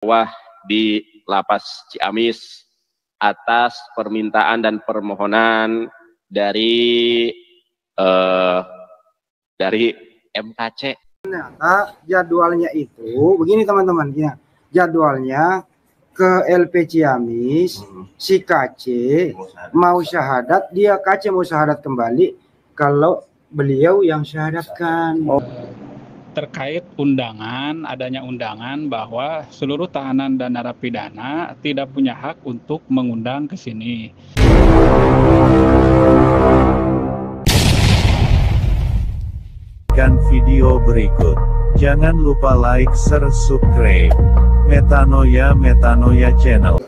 dakwah di Lapas Ciamis atas permintaan dan permohonan dari MKC. Ternyata jadwalnya itu begini teman-teman, ya. Jadwalnya ke LP Ciamis, si KC mau syahadat, dia KC mau syahadat kembali kalau beliau yang syahadatkan. Terkait undangan, adanya undangan bahwa seluruh tahanan dan narapidana tidak punya hak untuk mengundang ke sini. Video berikut. Jangan lupa like, share, subscribe. Metanoia Channel.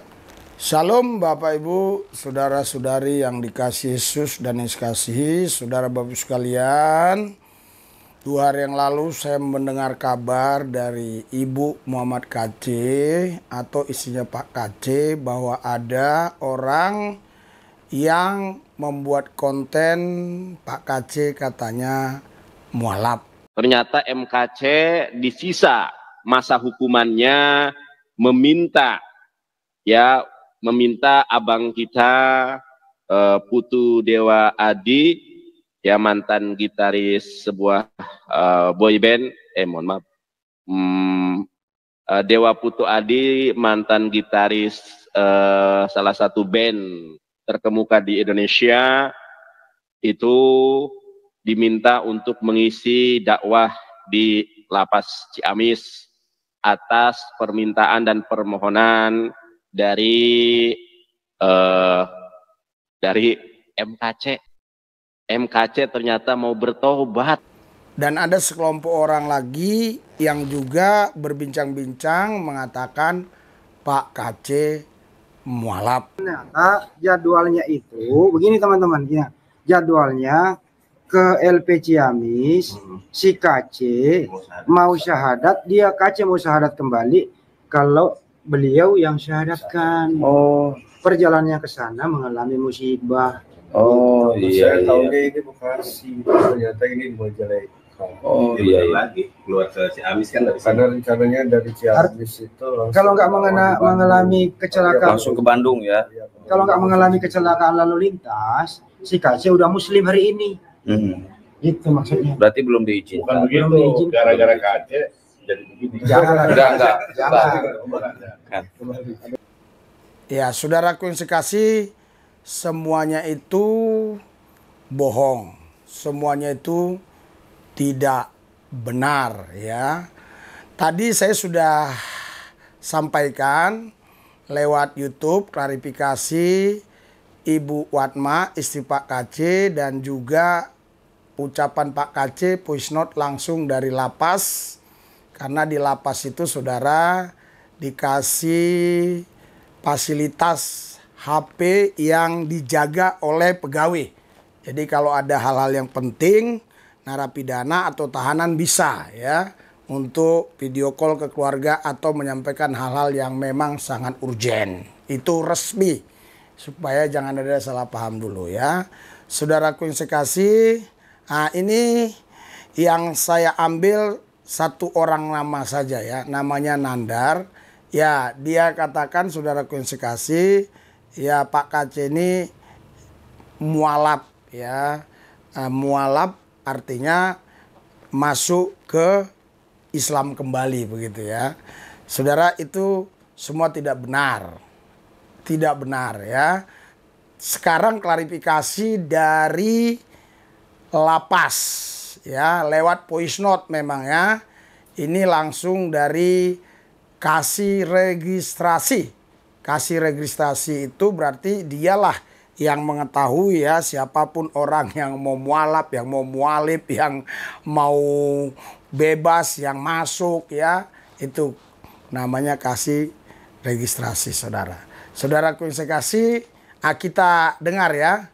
Shalom Bapak Ibu, saudara-saudari yang dikasihi Yesus dan yang dikasihi saudara Bapak sekalian. 2 hari yang lalu saya mendengar kabar dari Ibu Muhammad KC atau istrinya Pak KC bahwa ada orang yang membuat konten Pak KC katanya mualaf. Ternyata MKC di sisa masa hukumannya meminta abang kita Putu Dewa Adi, ya mantan gitaris sebuah boyband, Dewa Putu Adi, mantan gitaris salah satu band terkemuka di Indonesia, itu diminta untuk mengisi dakwah di Lapas Ciamis atas permintaan dan permohonan dari MKC. MKC ternyata mau bertobat. Dan ada sekelompok orang lagi yang juga berbincang-bincang mengatakan Pak KC mualaf. Ternyata jadwalnya itu begini teman-teman, ya. Jadwalnya ke LP Ciamis, si KC mau syahadat, dia KC mau syahadat kembali kalau beliau yang syahadatkan. Perjalanannya ke sana mengalami musibah. Saya tahu ini Bekasi, ternyata ini di Majalengka. Lagi keluar ke Ciamis kan dari sana. Rencananya dari Ciamis itu kalau nggak mengalami kecelakaan langsung ke Bandung ya. Kalau nggak mengalami kecelakaan lalu lintas, si KC udah muslim hari ini. Itu maksudnya. Berarti belum diizinkan. Bukan begitu, gara-gara KC jadi begini. Enggak. Ya, saudaraku yang sekasih, semuanya itu bohong. Semuanya itu tidak benar, ya. Tadi saya sudah sampaikan lewat YouTube klarifikasi Ibu Watma, istri Pak KC, dan juga ucapan Pak KC voice note langsung dari lapas. Karena di lapas itu saudara dikasih fasilitas HP yang dijaga oleh pegawai. Jadi kalau ada hal-hal yang penting, narapidana atau tahanan bisa ya untuk video call ke keluarga atau menyampaikan hal-hal yang memang sangat urgent. Itu resmi. Supaya jangan ada salah paham dulu ya. Saudaraku yang sekasih, nah ini yang saya ambil satu orang nama saja ya, namanya Nandar. Ya, dia katakan saudaraku yang sekasih, ya Pak KC ini mualaf ya. Mualaf artinya masuk ke Islam kembali begitu ya. Saudara, itu semua tidak benar. Tidak benar ya. Sekarang klarifikasi dari lapas ya, lewat voice note memang ya. Ini langsung dari kasih registrasi. Kasih registrasi itu berarti dialah yang mengetahui ya, siapapun orang yang mau mualaf, yang mau mualif, yang mau bebas, yang masuk ya, itu namanya kasih registrasi saudara. Saudaraku yang saya kasih, kita dengar ya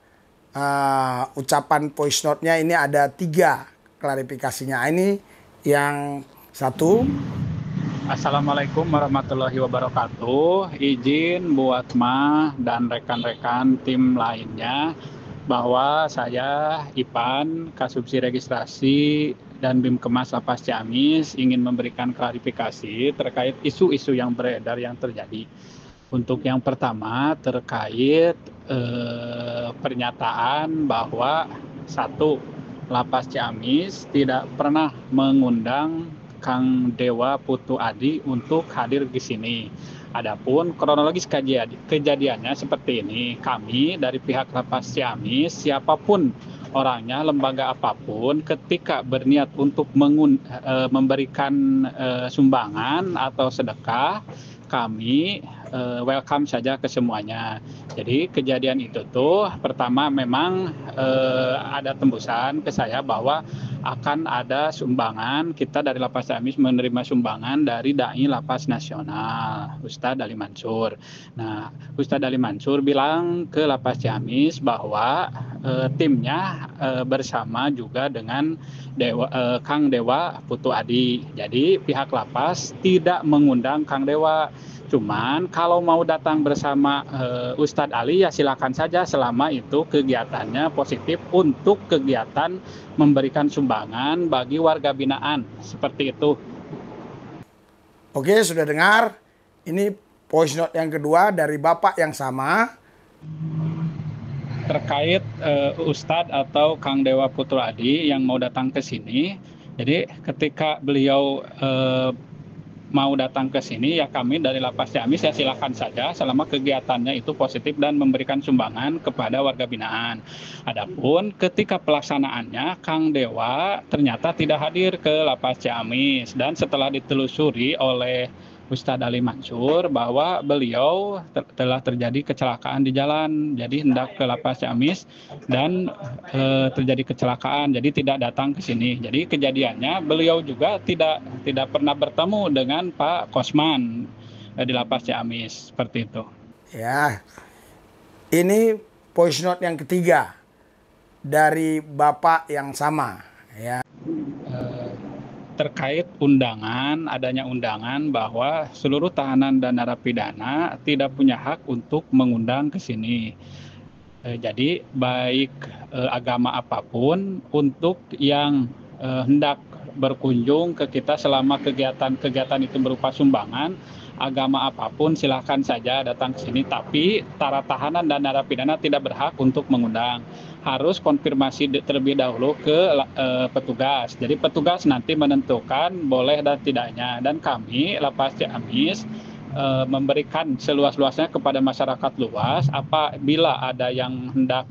ucapan voice note-nya. Ini ada 3 klarifikasinya. Ini yang satu. Assalamualaikum warahmatullahi wabarakatuh. Izin buat dan rekan-rekan tim lainnya bahwa saya Ipan, Kasubsi Registrasi dan Bimkemas Lapas Ciamis ingin memberikan klarifikasi terkait isu-isu yang beredar yang terjadi. Untuk yang pertama terkait pernyataan bahwa satu, Lapas Ciamis tidak pernah mengundang Kang Dewa Putu Adi untuk hadir di sini. Adapun kronologis kejadiannya seperti ini, kami dari pihak Lapas Ciamis, siapapun orangnya, lembaga apapun, ketika berniat untuk memberikan sumbangan atau sedekah, kami welcome saja ke semuanya. Jadi kejadian itu tuh pertama memang ada tembusan ke saya bahwa akan ada sumbangan, kita dari Lapas Ciamis menerima sumbangan dari Dai Lapas Nasional, Ustadz Ali Mansur. Nah, Ustadz Ali Mansur bilang ke Lapas Ciamis bahwa timnya bersama juga dengan Kang Dewa Putu Adi. Jadi pihak Lapas tidak mengundang Kang Dewa. Cuman kalau mau datang bersama Ustadz Ali ya silakan saja selama itu kegiatannya positif untuk kegiatan memberikan sumbangan bagi warga binaan. Seperti itu. Oke, sudah dengar. Ini voice note yang kedua dari Bapak yang sama. Terkait Ustadz atau Kang Dewa Putu Adi yang mau datang ke sini. Jadi ketika beliau mau datang ke sini, ya kami dari Lapas Ciamis ya silakan saja selama kegiatannya itu positif dan memberikan sumbangan kepada warga binaan. Adapun ketika pelaksanaannya Kang Dewa ternyata tidak hadir ke Lapas Ciamis, dan setelah ditelusuri oleh Ustadz Ali Mansur bahwa beliau telah terjadi kecelakaan di jalan, jadi hendak ke Lapas Ciamis dan terjadi kecelakaan, jadi tidak datang ke sini. Jadi kejadiannya beliau juga tidak pernah bertemu dengan Pak Kosman di Lapas Ciamis, seperti itu. Ya, ini voice note yang ketiga dari Bapak yang sama. Ya. Terkait adanya undangan bahwa seluruh tahanan dan narapidana tidak punya hak untuk mengundang ke sini. Jadi baik agama apapun untuk yang hendak berkunjung ke kita selama kegiatan itu berupa sumbangan, agama apapun silahkan saja datang ke sini, tapi para tahanan dan narapidana tidak berhak untuk mengundang. Harus konfirmasi terlebih dahulu ke petugas. Jadi petugas nanti menentukan boleh dan tidaknya. Dan kami Lapas Ciamis memberikan seluas-luasnya kepada masyarakat luas. Apabila ada yang hendak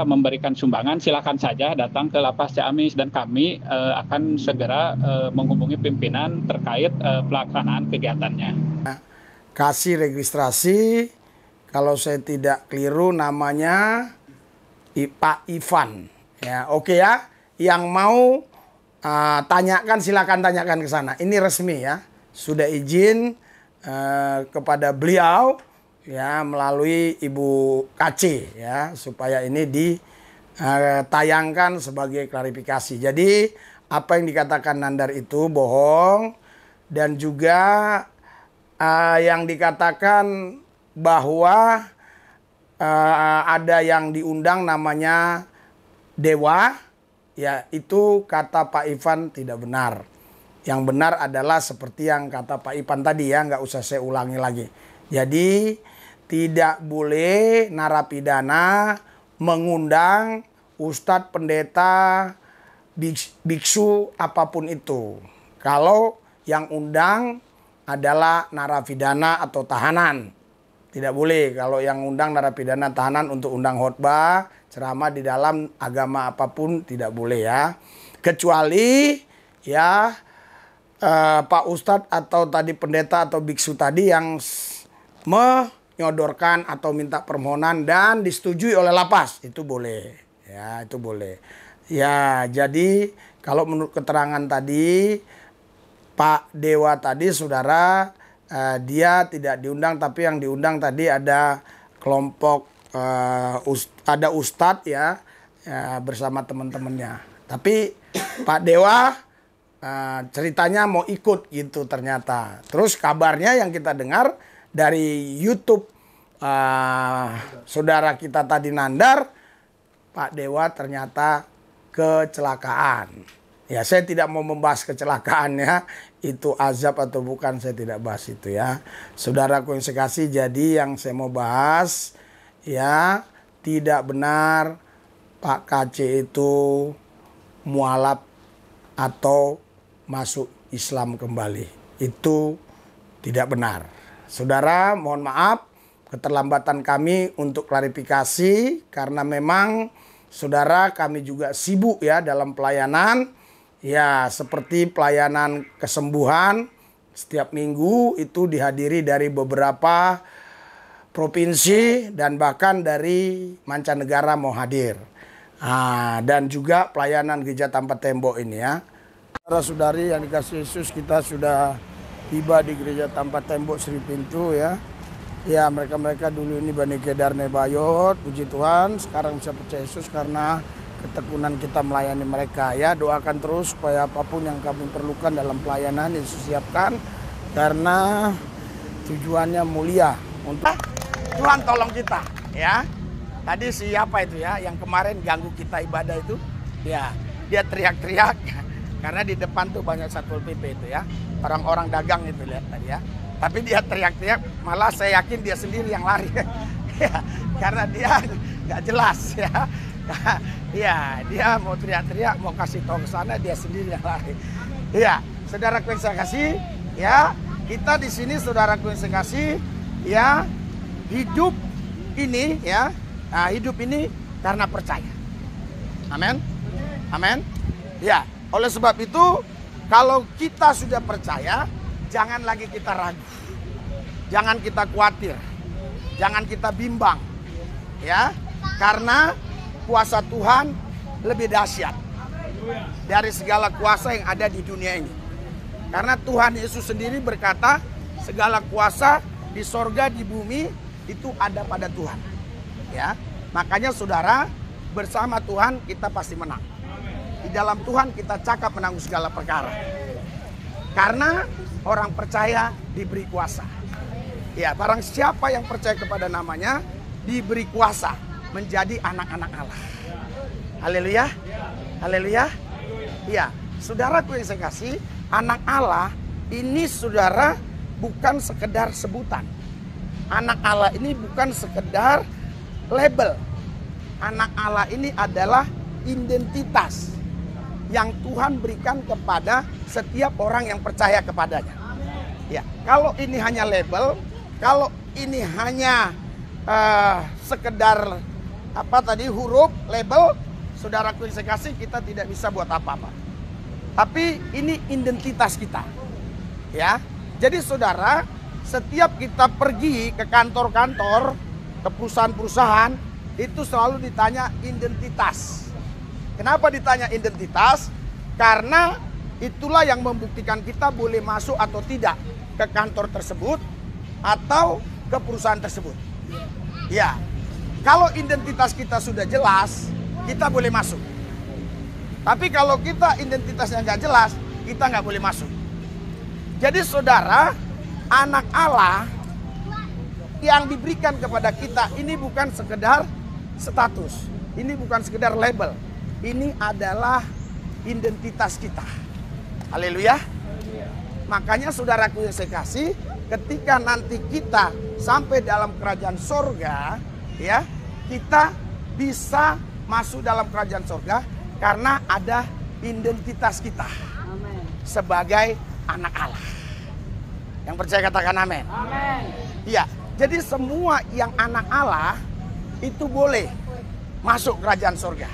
memberikan sumbangan, silakan saja datang ke Lapas Ciamis, dan kami akan segera menghubungi pimpinan terkait pelaksanaan kegiatannya. Kasih registrasi, kalau saya tidak keliru namanya Pak Ivan. Ya, oke ya. Yang mau tanyakan silakan tanyakan ke sana. Ini resmi ya. Sudah izin kepada beliau ya melalui Ibu KC ya, supaya ini ditayangkan sebagai klarifikasi. Jadi apa yang dikatakan Nandar itu bohong, dan juga yang dikatakan bahwa ada yang diundang namanya Dewa, ya itu kata Pak Ivan tidak benar. Yang benar adalah seperti yang kata Pak Ivan tadi ya, nggak usah saya ulangi lagi. Jadi tidak boleh narapidana mengundang ustadz, pendeta, biksu apapun itu. Kalau yang undang adalah narapidana atau tahanan. Tidak boleh kalau yang undang narapidana tahanan untuk undang khotbah, ceramah di dalam agama apapun tidak boleh ya. Kecuali ya Pak Ustadz atau tadi pendeta atau biksu tadi yang menyodorkan atau minta permohonan dan disetujui oleh lapas, itu boleh. Ya, itu boleh. Ya, jadi kalau menurut keterangan tadi Pak Dewa tadi saudara, dia tidak diundang, tapi yang diundang tadi ada kelompok ada ustadz ya bersama teman-temannya. Tapi Pak Dewa ceritanya mau ikut gitu ternyata. Terus kabarnya yang kita dengar dari YouTube saudara kita tadi Nandar, Pak Dewa ternyata kecelakaan. Ya, saya tidak mau membahas kecelakaan ya, itu azab atau bukan, saya tidak bahas itu ya. Saudaraku yang sekasih, jadi yang saya mau bahas ya, tidak benar Pak KC itu mualaf atau masuk Islam kembali. Itu tidak benar. Saudara, mohon maaf keterlambatan kami untuk klarifikasi, karena memang saudara kami juga sibuk ya dalam pelayanan. Ya, seperti pelayanan kesembuhan setiap minggu itu dihadiri dari beberapa provinsi dan bahkan dari mancanegara mau hadir. Dan juga pelayanan gereja tanpa tembok ini ya. Saudara-saudari yang dikasih Yesus, kita sudah tiba di gereja tanpa tembok Sri Pintu ya. Ya, mereka dulu ini Bani Kedarne Bayot, puji Tuhan, sekarang bisa percaya Yesus karena ketekunan kita melayani mereka ya. Doakan terus supaya apapun yang kami perlukan dalam pelayanan Yesus siapkan, karena tujuannya mulia untuk Tuhan. Tolong kita ya. Tadi siapa itu ya yang kemarin ganggu kita ibadah itu ya, dia teriak-teriak karena di depan tuh banyak Satpol PP itu ya, orang-orang dagang itu, lihat tadi ya. Tapi dia teriak-teriak, malah saya yakin dia sendiri yang lari ya, karena dia nggak jelas ya. Ya, dia mau teriak-teriak, mau kasih tahu ke sana, dia sendiri yang lari. Ya, saudaraku yang saya kasih, ya, kita di sini saudaraku yang saya kasih, ya, hidup ini ya, hidup ini karena percaya. Amin. Amin. Ya, oleh sebab itu kalau kita sudah percaya, jangan lagi kita ragu. Jangan kita khawatir. Jangan kita bimbang. Ya, karena kuasa Tuhan lebih dahsyat dari segala kuasa yang ada di dunia ini. Karena Tuhan Yesus sendiri berkata, segala kuasa di sorga, di bumi itu ada pada Tuhan. Ya, makanya saudara, bersama Tuhan kita pasti menang. Di dalam Tuhan kita cakap menanggung segala perkara. Karena orang percaya diberi kuasa. Ya, barang siapa yang percaya kepada namanya diberi kuasa menjadi anak-anak Allah. Haleluya. Haleluya. Ya, saudaraku yang saya kasih, anak Allah ini saudara bukan sekedar sebutan. Anak Allah ini bukan sekedar label. Anak Allah ini adalah identitas yang Tuhan berikan kepada setiap orang yang percaya kepadanya. Ya, kalau ini hanya label, kalau ini hanya sekedar huruf label, saudaraku yang saya kasih, kita tidak bisa buat apa-apa. Tapi ini identitas kita. Ya. Jadi saudara, setiap kita pergi ke kantor-kantor, ke perusahaan-perusahaan, itu selalu ditanya identitas. Kenapa ditanya identitas? Karena itulah yang membuktikan kita boleh masuk atau tidak ke kantor tersebut atau ke perusahaan tersebut. Ya. Kalau identitas kita sudah jelas, kita boleh masuk. Tapi kalau kita identitasnya nggak jelas, kita nggak boleh masuk. Jadi saudara, anak Allah yang diberikan kepada kita ini bukan sekedar status. Ini bukan sekedar label. Ini adalah identitas kita. Haleluya. Makanya saudaraku yang saya kasih, ketika nanti kita sampai dalam kerajaan sorga, ya, kita bisa masuk dalam kerajaan sorga karena ada identitas kita sebagai anak Allah. Yang percaya katakan amin. Iya, jadi semua yang anak Allah itu boleh masuk kerajaan sorga.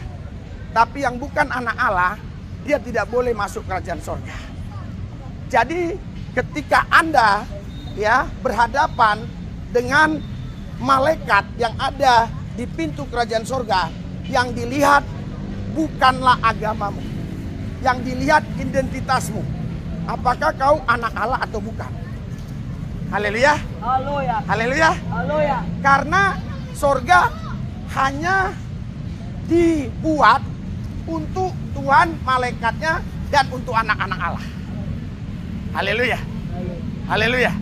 Tapi yang bukan anak Allah, dia tidak boleh masuk kerajaan sorga. Jadi ketika Anda ya berhadapan dengan malaikat yang ada di pintu kerajaan sorga, yang dilihat bukanlah agamamu, yang dilihat identitasmu. Apakah kau anak Allah atau bukan? Haleluya. Haleluya. Haleluya. Haleluya. Karena sorga hanya dibuat untuk Tuhan, malaikatnya, dan untuk anak-anak Allah. Haleluya. Haleluya.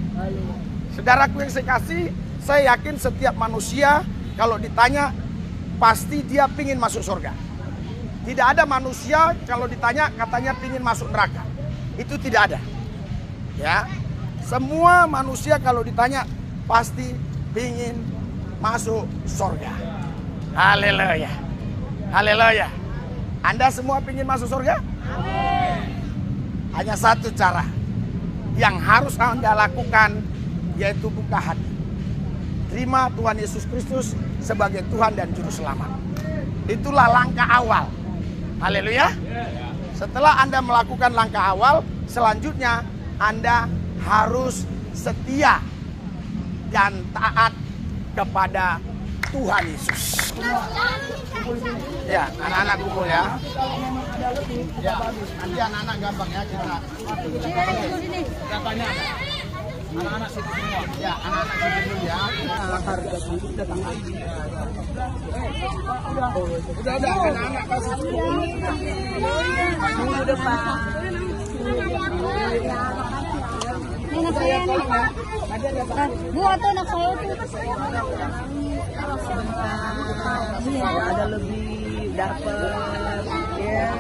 Saudaraku yang saya kasih, saya yakin setiap manusia kalau ditanya pasti dia pingin masuk surga. Tidak ada manusia kalau ditanya katanya pingin masuk neraka. Itu tidak ada. Ya. Semua manusia kalau ditanya pasti pingin masuk surga. Haleluya. Haleluya. Anda semua pingin masuk surga? Amin. Hanya satu cara yang harus Anda lakukan, yaitu buka hati. Terima Tuhan Yesus Kristus sebagai Tuhan dan Juru Selamat. Itulah langkah awal. Haleluya. Setelah Anda melakukan langkah awal, selanjutnya Anda harus setia dan taat kepada Tuhan Yesus. Ya, anak-anak kumpul ya. Ya, nanti anak-anak gampang ya kita. Datanya ada. Anak-anak situ semua. Ya, anak-anak situ dulu ya. Udah, anak-anak kasih minggu depan. Anak saya nih. Bu, atau anak saya tuh. Ada lebih dapat ya.